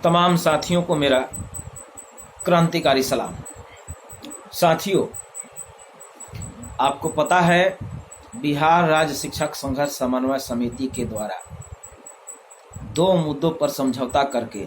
तमाम साथियों को मेरा क्रांतिकारी सलाम। साथियों, आपको पता है बिहार राज्य शिक्षक संघर्ष समन्वय समिति के द्वारा 2 मुद्दों पर समझौता करके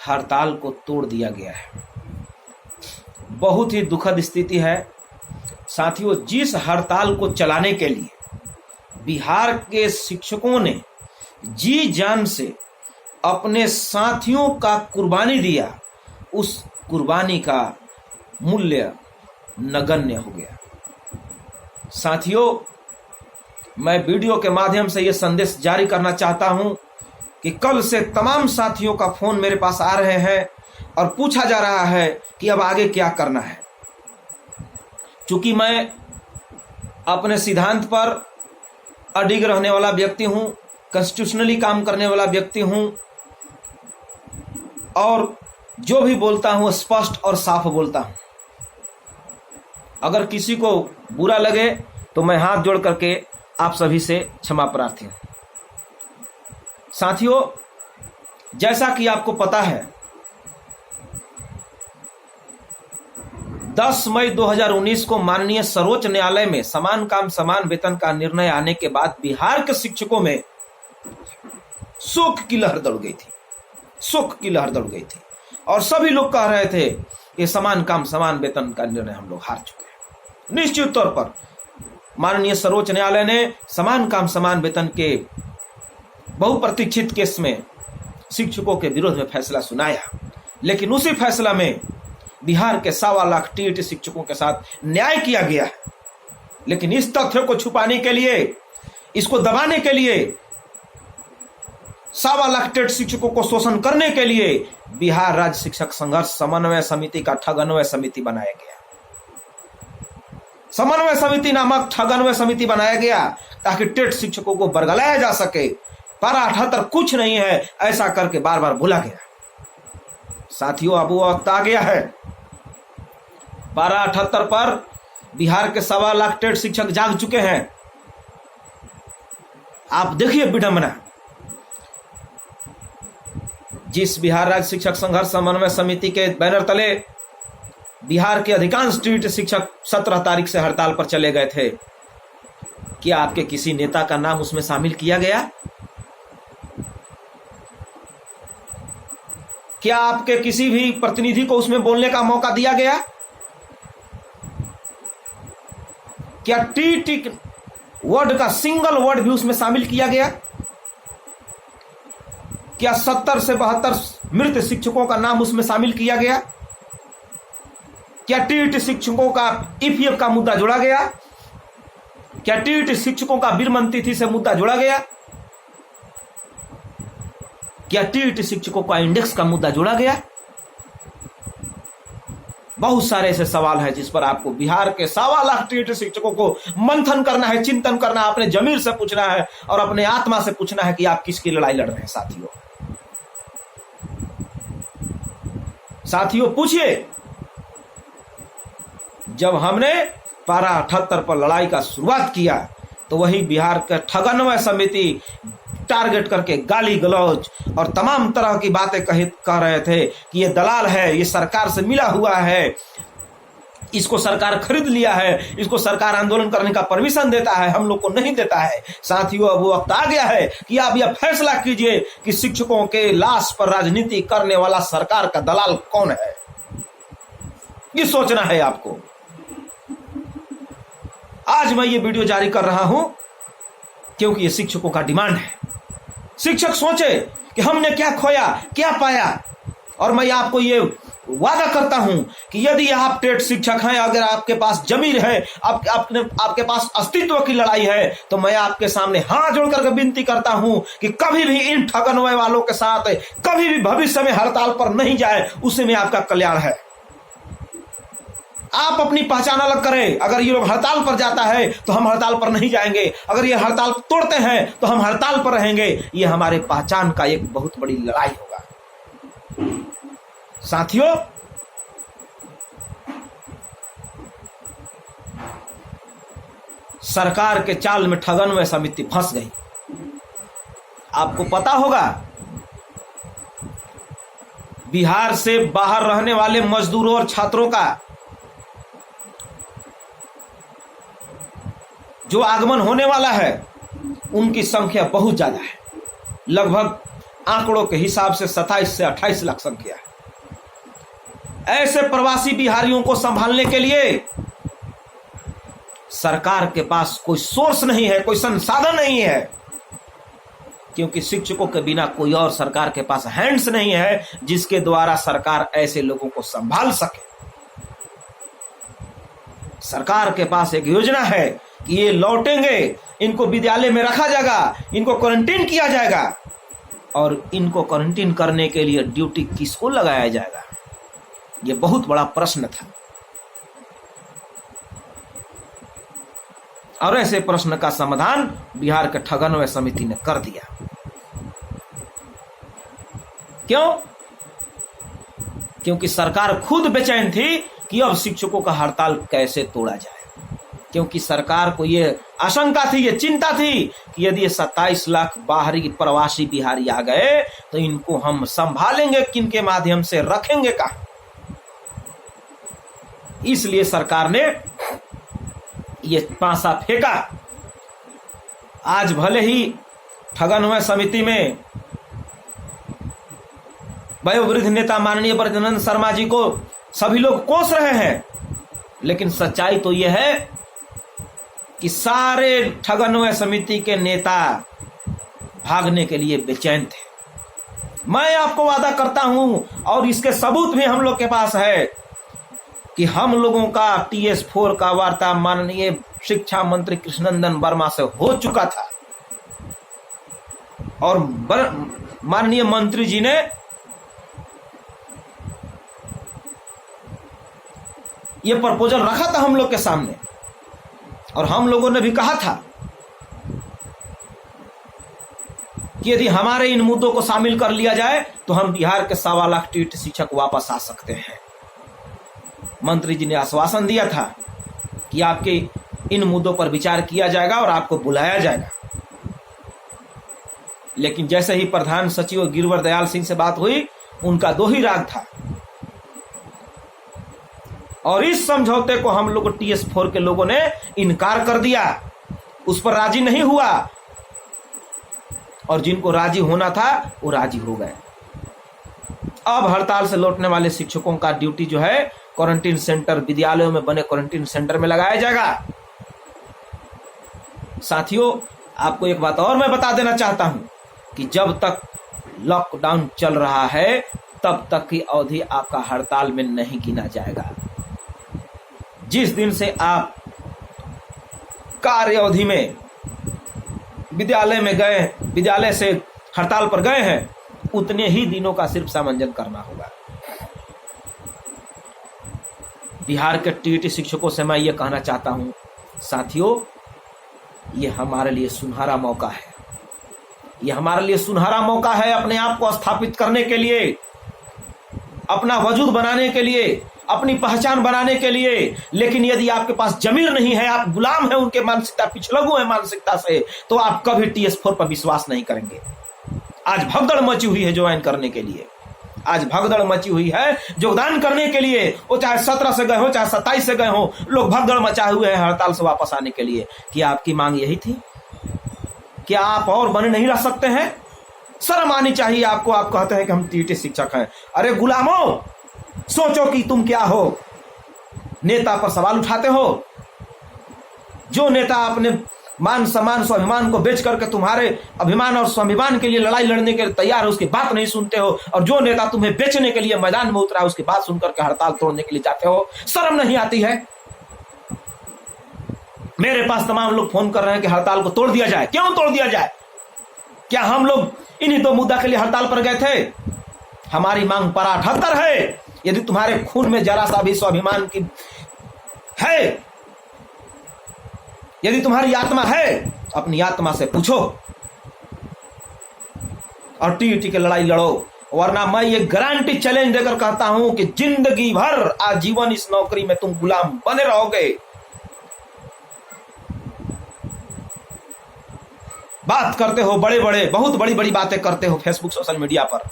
हड़ताल को तोड़ दिया गया है। बहुत ही दुखद स्थिति है साथियों। जिस हड़ताल को चलाने के लिए बिहार के शिक्षकों ने जी जान से अपने साथियों का कुर्बानी दिया, उस कुर्बानी का मूल्य नगण्य हो गया। साथियों, मैं वीडियो के माध्यम से यह संदेश जारी करना चाहता हूं कि कल से तमाम साथियों का फोन मेरे पास आ रहे हैं और पूछा जा रहा है कि अब आगे क्या करना है। चूंकि मैं अपने सिद्धांत पर अडिग रहने वाला व्यक्ति हूं, कॉन्स्टिट्यूशनली काम करने वाला व्यक्ति हूं और जो भी बोलता हूं स्पष्ट और साफ बोलता हूं। अगर किसी को बुरा लगे तो मैं हाथ जोड़ करके आप सभी से क्षमा प्रार्थी हूं। साथियों, जैसा कि आपको पता है 10 मई 2019 को माननीय सर्वोच्च न्यायालय में समान काम समान वेतन का निर्णय आने के बाद बिहार के शिक्षकों में शोक की लहर दौड़ गई थी। शोक की लहर दौड़ गई थी और सभी लोग कह रहे थे कि समान काम समान वेतन का निर्णय हम लोग हार चुके हैं। निश्चित तौर पर माननीय सर्वोच्च न्यायालय ने समान काम समान वेतन के बहुप्रतीक्षित केस में शिक्षकों के विरोध में फैसला सुनाया, लेकिन उसी फैसला में बिहार के 1.25 लाख टीईटी शिक्षकों के साथ न्याय किया गया है। लेकिन इस तथ्य को छुपाने के लिए, इसको दबाने के लिए, 1.25 लाख टेट शिक्षकों को शोषण करने के लिए बिहार राज्य शिक्षक संघर्ष समन्वय समिति का ठगन्वय समिति बनाया गया। समन्वय समिति नामक ठगन्वय समिति बनाया गया ताकि टेट शिक्षकों को बरगलाया जा सके। पारा 78 कुछ नहीं है ऐसा करके बार बार बोला गया। साथियों, अब वो वक्त आ गया है। पारा 78 पर बिहार के 1.25 लाख टेट शिक्षक जाग चुके हैं। आप देखिए विडंबना। जिस बिहार राज्य शिक्षक संघर्ष समन्वय समिति के बैनर तले बिहार के अधिकांश टीईटी शिक्षक 17 तारीख से हड़ताल पर चले गए थे, क्या आपके किसी नेता का नाम उसमें शामिल किया गया? क्या आपके किसी भी प्रतिनिधि को उसमें बोलने का मौका दिया गया? क्या टीईटी वर्ड का सिंगल वर्ड भी उसमें शामिल किया गया? क्या 70 से 72 मृत शिक्षकों का नाम उसमें शामिल किया गया? क्या टीईटी शिक्षकों का ईपीएफ का मुद्दा जोड़ा गया? क्या टीईटी शिक्षकों का वीरमन तिथि से मुद्दा जोड़ा गया? क्या टीईटी शिक्षकों का इंडेक्स का मुद्दा जोड़ा गया? बहुत सारे ऐसे सवाल हैं जिस पर आपको बिहार के 1.25 लाख टीईटी शिक्षकों को मंथन करना है, चिंतन करना है, अपने जमीर से पूछना है और अपने आत्मा से पूछना है कि आप किसकी लड़ाई लड़ रहे हैं। साथियों पूछिए, जब हमने पारा 78 पर लड़ाई का शुरुआत किया तो वही बिहार का ठगन्वय समिति टारगेट करके गाली गलौज और तमाम तरह की बातें कह रहे थे कि ये दलाल है, ये सरकार से मिला हुआ है, इसको सरकार खरीद लिया है, इसको सरकार आंदोलन करने का परमिशन देता है, हम लोग को नहीं देता है। साथियों, अब वो वक्त आ गया है कि आप यह फैसला कीजिए कि शिक्षकों के लाश पर राजनीति करने वाला सरकार का दलाल कौन है। ये सोचना है आपको। आज मैं ये वीडियो जारी कर रहा हूं क्योंकि ये शिक्षकों का डिमांड है। शिक्षक सोचे कि हमने क्या खोया, क्या पाया। और मैं आपको ये वादा करता हूं कि यदि आप टेट शिक्षक हैं, अगर आपके पास जमीर है, आपके पास अस्तित्व की लड़ाई है, तो मैं आपके सामने हाथ जोड़कर विनती करता हूं कि कभी भी इन ठगनवे वालों के साथ कभी भी भविष्य में हड़ताल पर नहीं जाए, उसी में आपका कल्याण है। आप अपनी पहचान अलग करें। अगर ये लोग हड़ताल पर जाता है तो हम हड़ताल पर नहीं जाएंगे, अगर ये हड़ताल तोड़ते हैं तो हम हड़ताल पर रहेंगे। ये हमारे पहचान का एक बहुत बड़ी लड़ाई होगा। साथियों, सरकार के चाल में ठगन्वय समिति फंस गई। आपको पता होगा बिहार से बाहर रहने वाले मजदूरों और छात्रों का जो आगमन होने वाला है उनकी संख्या बहुत ज्यादा है। लगभग आंकड़ों के हिसाब से 27 से 28 लाख संख्या है। ऐसे प्रवासी बिहारियों को संभालने के लिए सरकार के पास कोई सोर्स नहीं है, कोई संसाधन नहीं है, क्योंकि शिक्षकों के बिना कोई और सरकार के पास हैंड्स नहीं है जिसके द्वारा सरकार ऐसे लोगों को संभाल सके। सरकार के पास एक योजना है कि ये लौटेंगे, इनको विद्यालय में रखा जाएगा, इनको क्वारंटीन किया जाएगा, और इनको क्वारंटीन करने के लिए ड्यूटी किसको लगाया जाएगा, ये बहुत बड़ा प्रश्न था। और ऐसे प्रश्न का समाधान बिहार के ठगनवे समिति ने कर दिया। क्यों? क्योंकि सरकार खुद बेचैन थी कि अब शिक्षकों का हड़ताल कैसे तोड़ा जाए, क्योंकि सरकार को ये आशंका थी, ये चिंता थी कि यदि 27 लाख बाहरी प्रवासी बिहारी आ गए तो इनको हम संभालेंगे किनके माध्यम से, रखेंगे कहां। इसलिए सरकार ने ये पासा फेंका। आज भले ही ठगनवे समिति में वयोवृद्ध नेता माननीय ब्रजनंदन शर्मा जी को सभी लोग कोस रहे हैं, लेकिन सच्चाई तो यह है कि सारे ठगनवे समिति के नेता भागने के लिए बेचैन थे। मैं आपको वादा करता हूं, और इसके सबूत भी हम लोग के पास है, कि हम लोगों का TS4 का वार्ता माननीय शिक्षा मंत्री कृष्णनंदन वर्मा से हो चुका था, और माननीय मंत्री जी ने यह प्रपोजल रखा था हम लोग के सामने, और हम लोगों ने भी कहा था कि यदि हमारे इन मुद्दों को शामिल कर लिया जाए तो हम बिहार के 1.25 लाख टीट शिक्षक वापस आ सकते हैं। मंत्री जी ने आश्वासन दिया था कि आपके इन मुद्दों पर विचार किया जाएगा और आपको बुलाया जाएगा। लेकिन जैसे ही प्रधान सचिव गिरवर दयाल सिंह से बात हुई, उनका दो ही राग था, और इस समझौते को हम लोग TS4 के लोगों ने इनकार कर दिया, उस पर राजी नहीं हुआ, और जिनको राजी होना था वो राजी हो गए। अब हड़ताल से लौटने वाले शिक्षकों का ड्यूटी जो है क्वारंटीन सेंटर, विद्यालयों में बने क्वारंटीन सेंटर में लगाया जाएगा। साथियों, आपको एक बात और मैं बता देना चाहता हूं कि जब तक लॉकडाउन चल रहा है तब तक की अवधि आपका हड़ताल में नहीं गिना जाएगा। जिस दिन से आप कार्य अवधि में विद्यालय में गए, विद्यालय से हड़ताल पर गए हैं, उतने ही दिनों का सिर्फ सामंजन करना होगा। बिहार के TET शिक्षकों से मैं ये कहना चाहता हूं, साथियों, ये हमारे लिए सुनहरा मौका है, ये हमारे लिए सुनहरा मौका है अपने आप को स्थापित करने के लिए, अपना वजूद बनाने के लिए, अपनी पहचान बनाने के लिए। लेकिन यदि आपके पास जमीर नहीं है, आप गुलाम हैं उनके मानसिकता, पिछलगू है मानसिकता से, तो आप कभी TS4 पर विश्वास नहीं करेंगे। आज भगदड़ मची हुई है ज्वाइन करने के लिए, आज भगदड़ मची हुई है योगदान करने के लिए। वो चाहे 17 से गए हो, चाहे 27 से गए हो, लोग भगदड़ मचाए हुए हैं हड़ताल से वापस आने के लिए। क्या आपकी मांग यही थी? क्या आप और बने नहीं रह सकते हैं? शर्म आनी चाहिए आपको। आप कहते हैं कि हम TET शिक्षक हैं। अरे गुलामों, सोचो कि तुम क्या हो। नेता पर सवाल उठाते हो। जो नेता अपने मान सम्मान स्वाभिमान को बेच करके तुम्हारे अभिमान और स्वाभिमान के लिए लड़ाई लड़ने के लिए तैयार है, उसकी बात नहीं सुनते हो, और जो नेता तुम्हें बेचने के लिए मैदान में उतरा है उसकी बात सुनकर के हड़ताल तोड़ने के लिए जाते हो। शर्म नहीं आती है? मेरे पास तमाम लोग फोन कर रहे हैं कि हड़ताल को तोड़ दिया जाए। क्यों तोड़ दिया जाए? क्या हम लोग इन्हीं दो मुद्दा के लिए हड़ताल पर गए थे? हमारी मांग पर 78 है। यदि तुम्हारे खून में जरा सा भी स्वाभिमान की है, यदि तुम्हारी आत्मा है, अपनी आत्मा से पूछो और TET की लड़ाई लड़ो। वरना मैं ये गारंटी चैलेंज देकर कहता हूं कि जिंदगी भर आजीवन इस नौकरी में तुम गुलाम बने रहोगे। बात करते हो बड़े बड़े, बहुत बड़ी बड़ी बातें करते हो फेसबुक सोशल मीडिया पर,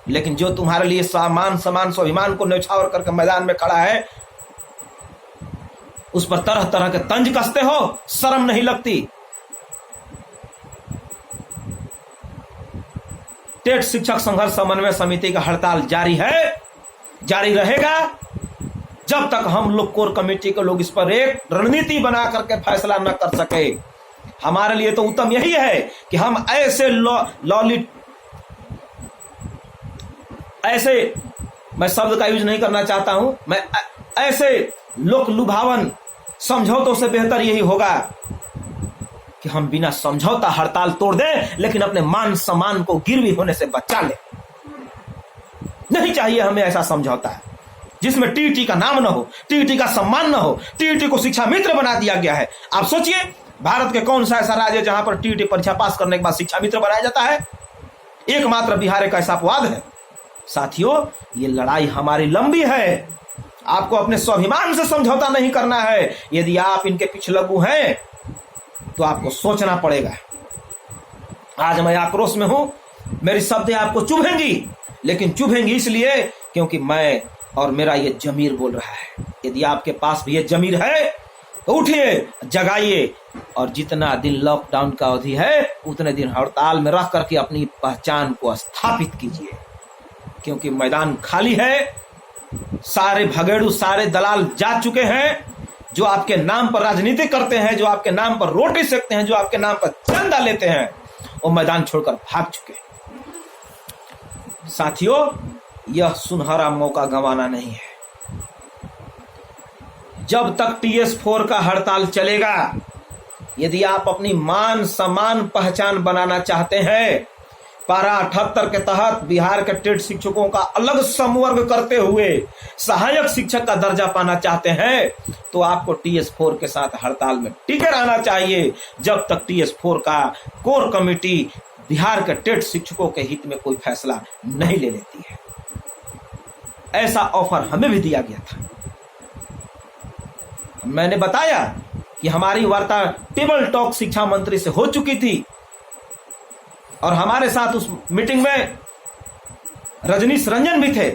लेकिन जो तुम्हारे लिए सामान समान स्वाभिमान को न्यौछावर करके मैदान में खड़ा है, उस पर तरह तरह के तंज कसते हो, शर्म नहीं लगती। टेट शिक्षक संघर्ष समन्वय समिति का हड़ताल जारी है, जारी रहेगा जब तक हम लोग कोर कमेटी के लोग इस पर एक रणनीति बना करके फैसला न कर सके। हमारे लिए तो उत्तम यही है कि हम ऐसे मैं शब्द का यूज नहीं करना चाहता हूं, मैं ऐसे लोक लुभावन समझौतों से बेहतर यही होगा कि हम बिना समझौता हड़ताल तोड़ दें, लेकिन अपने मान सम्मान को गिरवी होने से बचा ले। नहीं चाहिए हमें ऐसा समझौता जिसमें टीटी का नाम न हो, टीटी का सम्मान न हो, टीटी को शिक्षा मित्र बना दिया गया है। आप सोचिए, भारत के कौन सा ऐसा राज्य है जहां पर टीटी परीक्षा पास करने के बाद शिक्षा मित्र बनाया जाता है? एकमात्र बिहार एक ऐसा अपवाद है। साथियों, ये लड़ाई हमारी लंबी है। आपको अपने स्वाभिमान से समझौता नहीं करना है। यदि आप इनके पिछलग्गू हैं तो आपको सोचना पड़ेगा। आज मैं आक्रोश में हूं, मेरी शब्दें आपको चुभेंगी, लेकिन चुभेंगी इसलिए क्योंकि मैं और मेरा ये जमीर बोल रहा है। यदि आपके पास भी ये जमीर है तो उठिए, जगाइए, और जितना दिन लॉकडाउन का अवधि है उतने दिन हड़ताल में रह करके अपनी पहचान को स्थापित कीजिए, क्योंकि मैदान खाली है। सारे भगेड़ू, सारे दलाल जा चुके हैं जो आपके नाम पर राजनीति करते हैं, जो आपके नाम पर रोटी सेकते हैं, जो आपके नाम पर चंदा लेते हैं, वो मैदान छोड़कर भाग चुके हैं। साथियों, यह सुनहरा मौका गंवाना नहीं है। जब तक TS4 का हड़ताल चलेगा, यदि आप अपनी मान सम्मान पहचान बनाना चाहते हैं, पारा 78 के तहत बिहार के टेट शिक्षकों का अलग संवर्ग करते हुए सहायक शिक्षक का दर्जा पाना चाहते हैं, तो आपको TS4 के साथ हड़ताल में टिके रहना चाहिए जब तक TS4 का कोर कमेटी बिहार के टेट शिक्षकों के हित में कोई फैसला नहीं ले लेती है। ऐसा ऑफर हमें भी दिया गया था। मैंने बताया कि हमारी वार्ता टेबल टॉक शिक्षा मंत्री से हो चुकी थी, और हमारे साथ उस मीटिंग में रजनीश रंजन भी थे,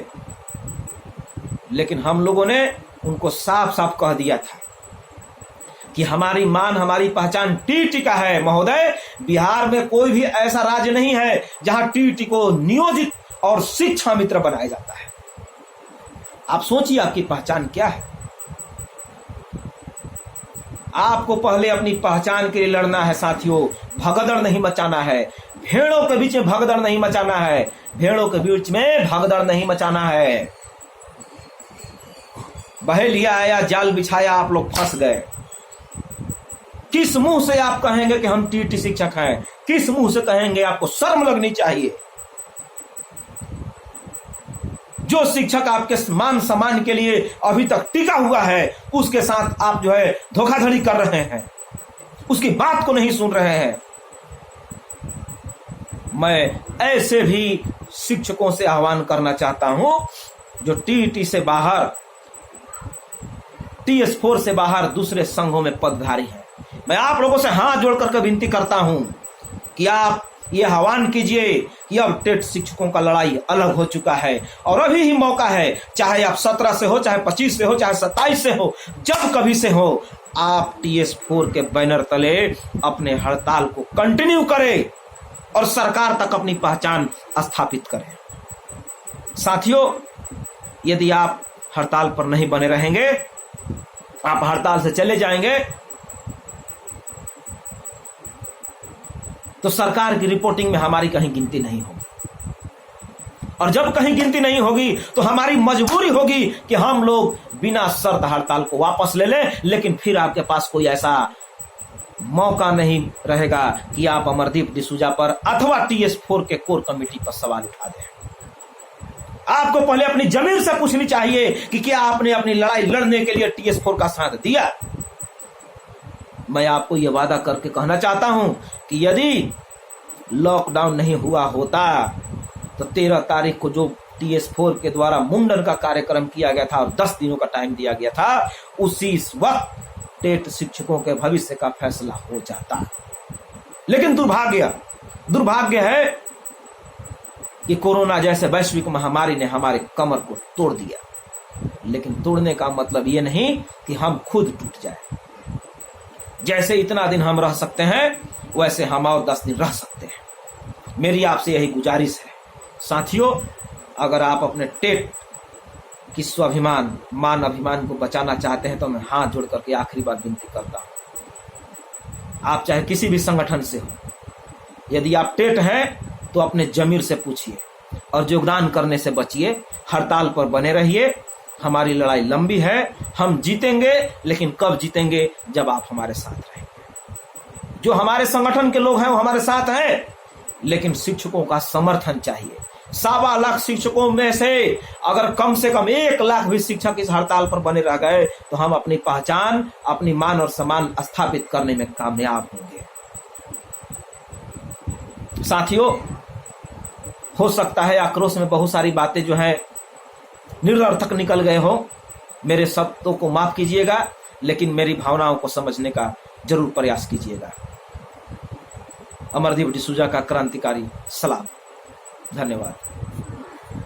लेकिन हम लोगों ने उनको साफ साफ कह दिया था कि हमारी मान, हमारी पहचान टीटी का है। महोदय, बिहार में कोई भी ऐसा राज्य नहीं है जहां टीटी को नियोजित और शिक्षा मित्र बनाया जाता है। आप सोचिए, आपकी पहचान क्या है? आपको पहले अपनी पहचान के लिए लड़ना है साथियों, भगदड़ नहीं मचाना है। भेड़ों के बीच में भगदड़ नहीं मचाना है, भेड़ों के बीच में भगदड़ नहीं मचाना है। बहेलिया आया, जाल बिछाया, आप लोग फंस गए। किस मुंह से आप कहेंगे कि हम टीटी शिक्षक हैं? किस मुंह से कहेंगे? आपको शर्म लगनी चाहिए। जो शिक्षक आपके मान सम्मान के लिए अभी तक टिका हुआ है, उसके साथ आप जो है धोखाधड़ी कर रहे हैं, उसकी बात को नहीं सुन रहे हैं। मैं ऐसे भी शिक्षकों से आह्वान करना चाहता हूं जो टीटी से बाहर, TS4 से बाहर दूसरे संघों में पदधारी हैं। मैं आप लोगों से हाथ जोड़ करके विनती करता हूं कि आप ये आह्वान कीजिए कि अब टेट शिक्षकों का लड़ाई अलग हो चुका है और अभी ही मौका है। चाहे आप 17 से हो, चाहे 25 से हो, चाहे 27 से हो, जब कभी से हो, आप TS4 के बैनर तले अपने हड़ताल को कंटिन्यू करें और सरकार तक अपनी पहचान स्थापित करें। साथियों, यदि आप हड़ताल पर नहीं बने रहेंगे, आप हड़ताल से चले जाएंगे, तो सरकार की रिपोर्टिंग में हमारी कहीं गिनती नहीं होगी, और जब कहीं गिनती नहीं होगी तो हमारी मजबूरी होगी कि हम लोग बिना शर्त हड़ताल को वापस ले लें। लेकिन फिर आपके पास कोई ऐसा मौका नहीं रहेगा कि आप अमरदीप डिसूजा पर अथवा TS4 के कोर कमेटी पर सवाल उठा दें। आपको पहले अपनी जमीर से पूछनी चाहिए कि क्या आपने अपनी लड़ाई लड़ने के लिए TS4 का साथ दिया। मैं आपको यह वादा करके कहना चाहता हूं कि यदि लॉकडाउन नहीं हुआ होता तो 13 तारीख को जो TS4 के द्वारा मुंडन का कार्यक्रम किया गया था और 10 दिनों का टाइम दिया गया था, उसी वक्त टेट शिक्षकों के भविष्य का फैसला हो जाता। लेकिन दुर्भाग्य है कि कोरोना जैसे वैश्विक महामारी ने हमारे कमर को तोड़ दिया, लेकिन तोड़ने का मतलब ये नहीं कि हम खुद टूट जाए। जैसे इतना दिन हम रह सकते हैं वैसे हम और 10 दिन रह सकते हैं। मेरी आपसे यही गुजारिश है साथियों, अगर आप अपने टेट की स्वाभिमान मान अभिमान को बचाना चाहते हैं तो मैं हाथ जोड़ करके आखिरी बार विनती करता हूं। आप चाहे किसी भी संगठन से हो, यदि आप टेट हैं तो अपने जमीर से पूछिए और योगदान करने से बचिए। हड़ताल पर बने रहिए। हमारी लड़ाई लंबी है, हम जीतेंगे, लेकिन कब जीतेंगे? जब आप हमारे साथ रहेंगे। जो हमारे संगठन के लोग हैं वो हमारे साथ हैं, लेकिन शिक्षकों का समर्थन चाहिए। 1.25 लाख शिक्षकों में से अगर कम से कम 1 लाख भी शिक्षक इस हड़ताल पर बने रह गए तो हम अपनी पहचान, अपनी मान और सम्मान स्थापित करने में कामयाब होंगे। साथियों, हो सकता है आक्रोश में बहुत सारी बातें जो है निरर्थक निकल गए हो, मेरे शब्दों को माफ कीजिएगा, लेकिन मेरी भावनाओं को समझने का जरूर प्रयास कीजिएगा। अमरदीप डिसूजा का क्रांतिकारी सलाम। धन्यवाद।